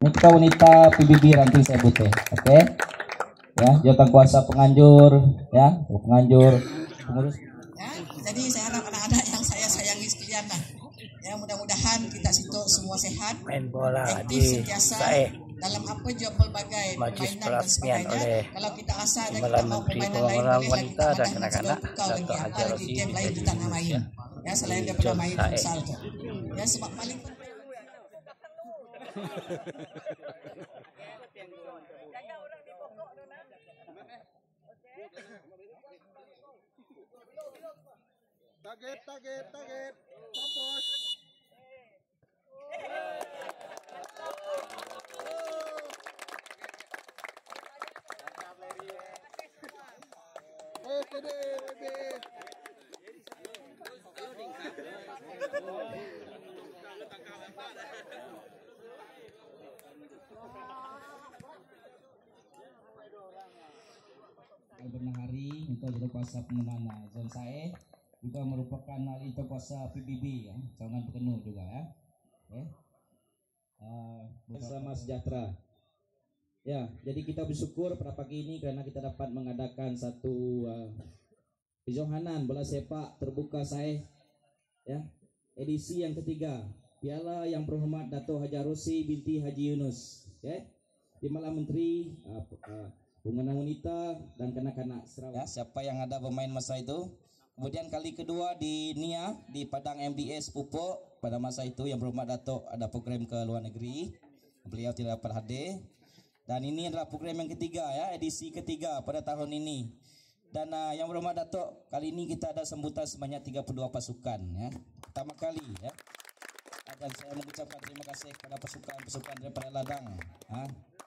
wanita PBB ranting saya butuh, oke? Ya, jawatan kuasa penganjur, ya, penganjur, pengurus. Ya, jadi saya harap anak-anak yang saya sayangi sekalian lah. Ya, mudah-mudahan kita situ semua sehat, main bola aktif di sentiasa SAE dalam apa juga pelbagai Majlis permainan dan sebagainya. oleh Kalau kita rasa ada Timbalan kita mau Menteri permainan lain Pembangunan bolehlah Wanita kita dan makan Kanak-kanak tukau lagi Dato' Haji apalagi Rosidi game lain dari kita nak main. Indonesia Ya, selain di daripada John main SAE. futsal tu. Ya, sebab paling penting Target. Fokus. Bernahari untuk jadi kuasa pengemana zon SAE juga merupakan itu kuasa PBB ya, calon penuh juga ya. Okay. Bersama sejahtera. Ya, jadi kita bersyukur pada pagi ini karena kita dapat mengadakan satu kejohanan bola sepak terbuka SAE ya, edisi yang ketiga. Piala yang berhormat Dato' Haji Rosi binti Haji Yunus, okay. Timbalan Menteri Pembangunan Wanita dan Kanak-kanak Sarawak. Ya, siapa yang ada bermain masa itu? Kemudian kali kedua di NIA di Padang MDS Pupuk pada masa itu yang berhormat Dato' ada program ke luar negeri. Beliau tidak dapat hadir. Dan ini adalah program yang ketiga ya, edisi ketiga pada tahun ini. Dan yang berhormat Dato', kali ini kita ada sambutan sebanyak 32 pasukan ya. Pertama kali ya. Dan saya mengucapkan terima kasih kepada pasukan-pasukan daripada Ladang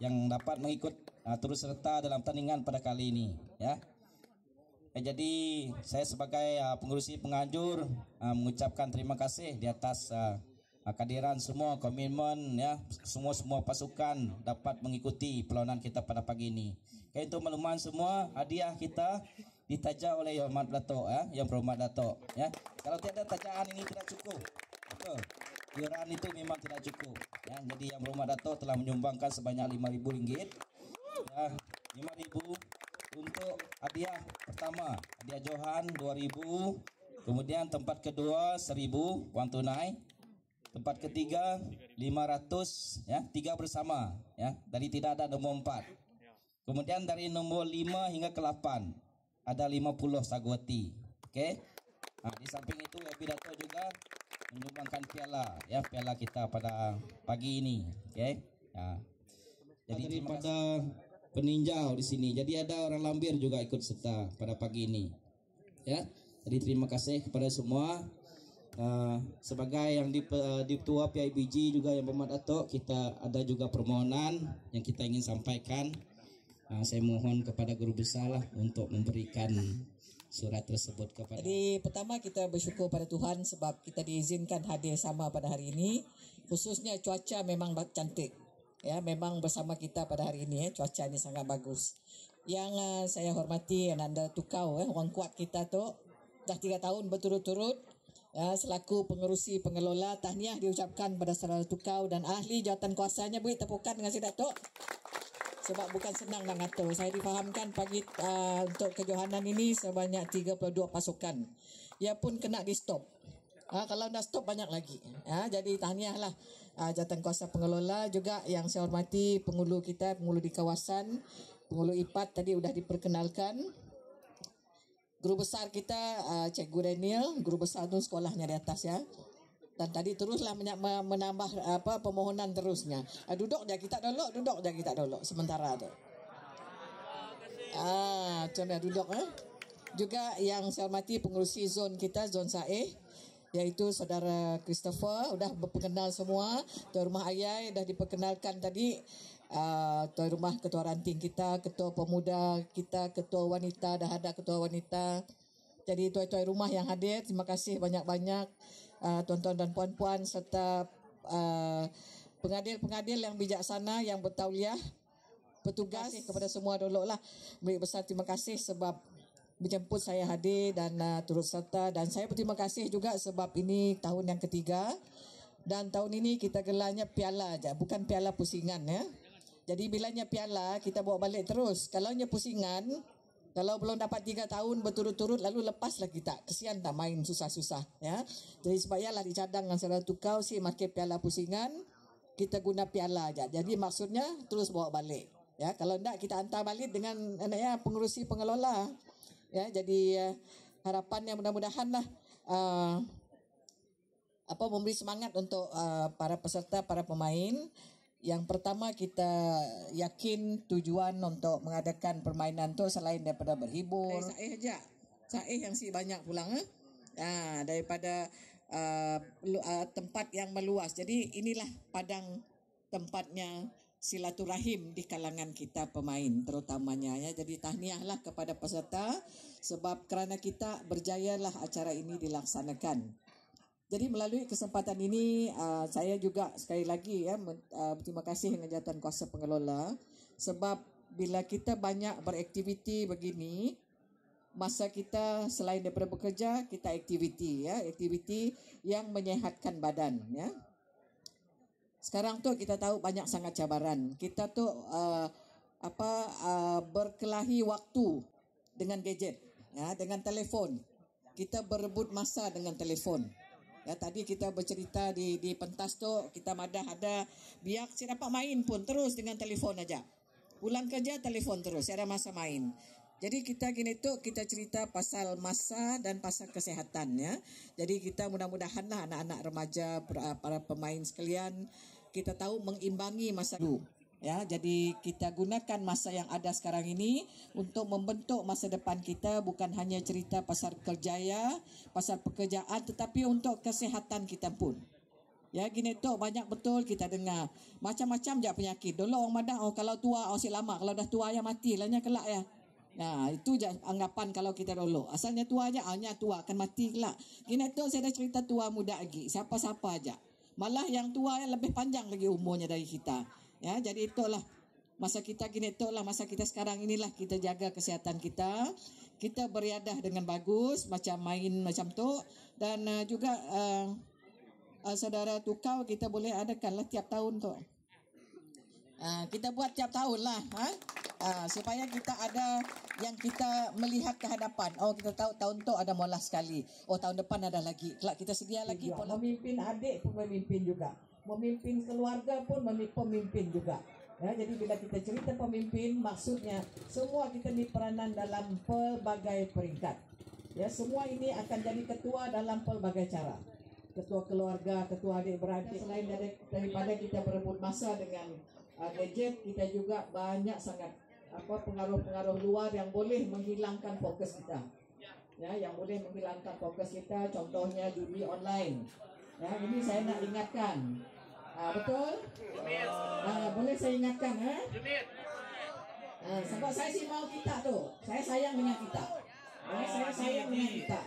yang dapat mengikut turut serta dalam tandingan pada kali ini ya. Jadi saya sebagai pengurusi penganjur mengucapkan terima kasih di atas kehadiran semua komitmen ya, semua pasukan dapat mengikuti perlawanan kita pada pagi ini. Untuk makluman semua, hadiah kita ditaja oleh Yang Hormat Dato' ya, yang berhormat Dato' ya. Kalau tiada tajaan ini tidak cukup. Betul. Iuran itu memang tidak cukup ya. Jadi yang berhormat Dato' telah menyumbangkan sebanyak RM5.000 ya, 5.000 untuk hadiah pertama, hadiah Johan 2.000, kemudian tempat kedua 1.000 wang tunai, tempat ketiga 500 ya, 3 bersama ya, dari tidak ada nomor 4. Kemudian dari nomor 5 hingga ke 8 ada 50 sagoti. Okey. Di samping itu Haji Dato' juga menyumbangkan piala ya, piala kita pada pagi ini, okey. Ya. Jadi daripada peninjau di sini. Jadi ada orang Lambir juga ikut serta pada pagi ini. Ya. Jadi terima kasih kepada semua. Sebagai yang di Ketua PIBG juga yang berhormat Dato', kita ada juga permohonan yang kita ingin sampaikan. Saya mohon kepada guru besar lah untuk memberikan surat tersebut kepada. Jadi pertama kita bersyukur pada Tuhan sebab kita diizinkan hadir sama pada hari ini. Khususnya cuaca memang cantik. Ya, memang bersama kita pada hari ini cuacanya sangat bagus. Yang saya hormati Ananda Tukau orang kuat kita tu dah 3 tahun berturut-turut selaku pengerusi pengelola. Tahniah diucapkan pada saudara Tukau dan ahli jawatan kuasanya. Beri tepukan dengan si Datuk. Sebab bukan senang nak ngatur. Saya difahamkan pagi untuk kejohanan ini sebanyak 32 pasukan. Ia pun kena di stop. Kalau nak stop banyak lagi. Jadi tahniahlah jawatan kuasa pengelola juga yang saya hormati penghulu kita, penghulu di kawasan, penghulu IPAT tadi sudah diperkenalkan. Guru besar kita Cikgu Daniel, guru besar tu sekolahnya di atas ya. Dan tadi teruslah menambah permohonan terusnya. Duduk je kita dulu sementara tu. Contoh duduk Juga yang saya hormati pengurusi zon kita, zon SAE, iaitu saudara Christopher, sudah berkenal semua. Tuan Rumah Ayai dah diperkenalkan tadi. Tuan Rumah Ketua Ranting kita, Ketua Pemuda kita, Ketua Wanita, dah ada Ketua Wanita. Jadi tuan-tuan rumah yang hadir, terima kasih banyak-banyak. Tuan-tuan dan puan-puan serta pengadil-pengadil yang bijaksana, yang bertauliah, petugas kepada semua dulu lah. Beri besar terima kasih sebab menjemput saya hadir dan turut serta. Dan saya berterima kasih juga sebab ini tahun yang ketiga Dan tahun ini kita gelarnya piala aja, bukan piala pusingan ya. Jadi bilanya piala kita bawa balik terus. Kalaunya pusingan, kalau belum dapat 3 tahun berturut-turut lalu lepaslah kita. Kesian tak main susah-susah ya. Jadi sebab ialah dicadang dengan saudara tukau si makai piala pusingan, kita guna piala aja. Jadi maksudnya terus bawa balik. Ya, kalau enggak kita hantar balik dengan pengurusi pengelola. Ya, jadi harapannya mudah-mudahan lah memberi semangat untuk para peserta, para pemain. Yang pertama kita yakin tujuan untuk mengadakan permainan tu selain daripada berhibur. Saya aja, saya yang si banyak pulang daripada tempat yang meluas. Jadi inilah padang tempatnya silaturahim di kalangan kita pemain terutamanya ya. Jadi tahniahlah kepada peserta sebab kerana kita berjayalah acara ini dilaksanakan. Jadi melalui kesempatan ini saya juga sekali lagi berterima kasih dengan jawatan kuasa pengelola sebab bila kita banyak beraktiviti begini, masa kita selain daripada bekerja kita aktiviti ya, aktiviti yang menyehatkan badan ya. Sekarang tu kita tahu banyak sangat cabaran. Kita tu berkelahi waktu dengan gadget ya, dengan telefon. Kita berebut masa dengan telefon. Ya, tadi kita bercerita di pentas tu kita madah ada biar saya dapat main pun terus dengan telefon aja. Pulang kerja telefon terus, saya ada masa main. Jadi kita gini tu kita cerita pasal masa dan pasal kesehatan ya. Jadi kita mudah-mudahanlah anak-anak remaja para pemain sekalian kita tahu mengimbangi masa dulu. Ya, jadi kita gunakan masa yang ada sekarang ini untuk membentuk masa depan kita, bukan hanya cerita pasal kerjaya, pasal pekerjaan, tetapi untuk kesihatan kita pun. Ya, gini tu banyak betul kita dengar macam-macam je penyakit. Dulu orang madah kalau tua osik lama, kalau dah tua ya mati lahnya kelak ya. Nah, itu je anggapan kalau kita dulu. Asalnya tua aja, hanya tua akan mati kelak. Gini tu saya dah cerita tua muda lagi, siapa-siapa aja. Malah yang tua yang lebih panjang lagi umurnya dari kita. Ya, jadi itulah masa kita gini, itulah masa kita sekarang inilah kita jaga kesihatan kita. Kita beriadah dengan bagus, macam main macam tu. Dan juga saudara tukau kita boleh adakanlah tiap tahun tu. Kita buat tiap tahun lah. Supaya kita ada yang kita melihat ke hadapan. Oh, kita tahu tahun tu ada molah sekali. Oh, tahun depan ada lagi. Kelak kita sedia lagi. Memimpin adik pun memimpin juga. Memimpin keluarga pun pemimpin juga. Ya, jadi bila kita cerita pemimpin, maksudnya semua kita diperanan dalam pelbagai peringkat. Ya, semua ini akan jadi ketua dalam pelbagai cara. Ketua keluarga, ketua adik-beradik. Selain daripada kita berebut masa dengan gadget, kita juga banyak sangat pengaruh-pengaruh luar yang boleh menghilangkan fokus kita. Ya, yang boleh menghilangkan fokus kita, contohnya judi online. Ya, ini saya nak ingatkan. Betul? Boleh saya ingatkan sebab saya sih mau kita tu. Saya sayang dengan kita. Saya sayang dengan kita.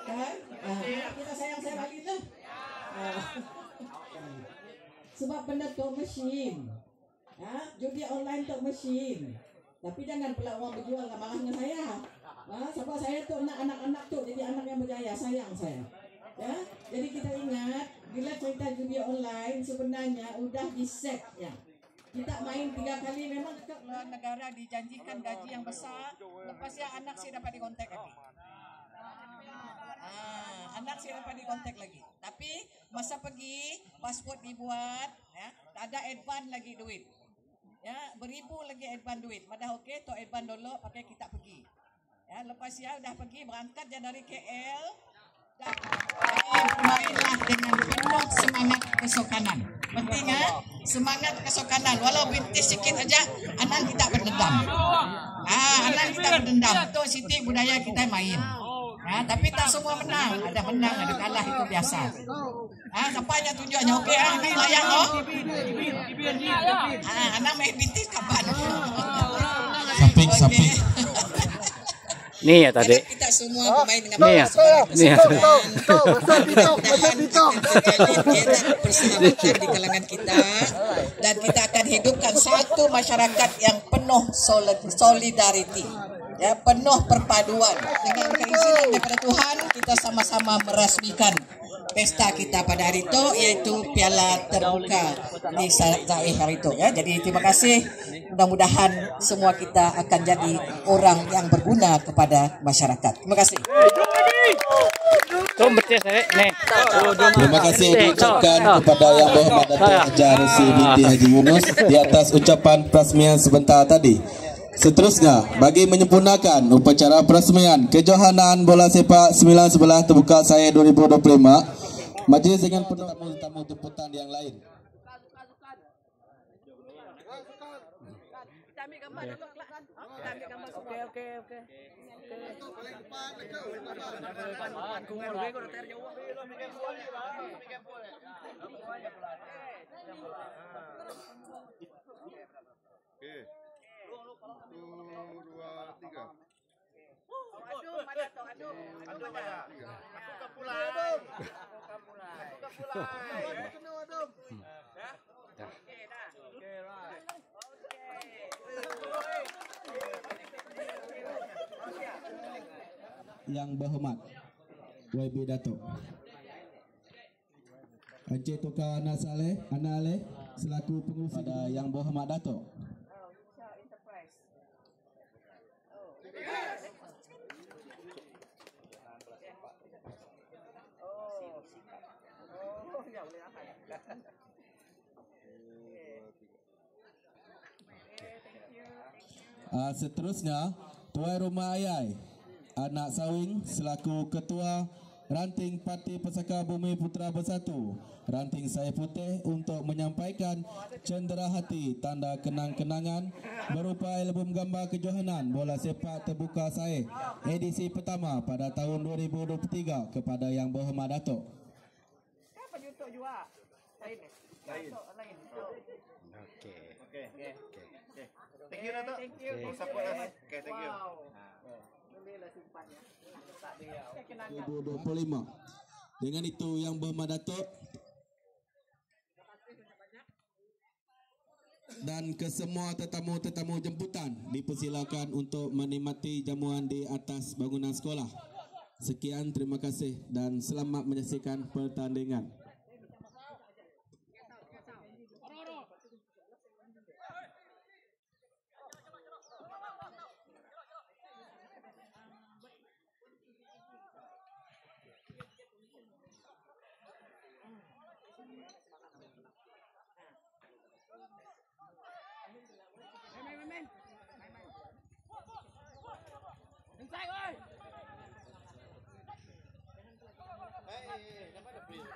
Kan? Kita sayang saya balik lah. Sebab benda tu mesin. Judi online tu mesin. Tapi jangan pula orang berjual lah marahnya saya. Sebab saya tu nak anak-anak tu jadi anak yang berjaya. Sayang saya. Ya, jadi kita ingat bila cerita judi online sebenarnya udah di-setnya. Kita main 3 kali memang ke negara dijanjikan gaji yang besar, lepas ya anak saya dapat dikontak lagi. Anak saya dapat dikontak lagi. Tapi masa pergi pasport dibuat, ya, tak ada advance lagi duit. Ya, beribu lagi advance duit. Madah okey, tu advance dulu pakai kita pergi. Ya, lepas ya udah pergi berangkat je dari KL. Dan mainlah dengan penuh semangat kesokanan. Penting semangat kesokanan. Walau bintis sikit aja, anak kita berdendam. Anak kita berdendam. Itu siti budaya kita main. Tapi tak semua menang. Ada menang, ada kalah, itu biasa. Siapa yang tunjuknya? Okey, main layang anak main bintis kapan? Samping. Ni ya tadi. Kita semua bermain dengan Ni ya. Persahabatan di kalangan kita dan kita akan hidupkan satu masyarakat yang penuh solidariti. Ya, penuh perpaduan. Dengan keizinan daripada Tuhan kita sama-sama merasmikan pesta kita pada hari itu, yaitu piala terbuka di Zaeh hari itu ya. Jadi terima kasih, mudah-mudahan semua kita akan jadi orang yang berguna kepada masyarakat. Terima kasih. Terima kasih diucapkan kepada Yang Berhormat Datuk Haji Resi binti Haji Yunus di atas ucapan perasmian sebentar tadi. Seterusnya, bagi menyempurnakan upacara perasmian Kejohanan Bola Sepak 911 terbuka Zaeh 2025, majlis dengan penuh tamu jemputan yang lain. Yang Berhormat YB Datuk Encik Tukar Ana Ale selaku pengurus pada Yang Berhormat Datuk. Seterusnya, Tuan Rumah Ayai Anak Sawing selaku Ketua Ranting Parti Pesaka Bumi Putra Bersatu Ranting Zaeh Putih untuk menyampaikan cendera hati tanda kenang-kenangan berupa album gambar kejohanan bola sepak terbuka Zaeh edisi pertama pada tahun 2023 kepada Yang Berhormat Datuk. Thank you Datuk. Support us. Okay, thank you. 2025. Dengan itu Yang Berhormat Datuk dan kesemua tetamu-tetamu jemputan dipersilakan untuk menikmati jamuan di atas bangunan sekolah. Sekian, terima kasih dan selamat menyaksikan pertandingan. Hey, dapat ada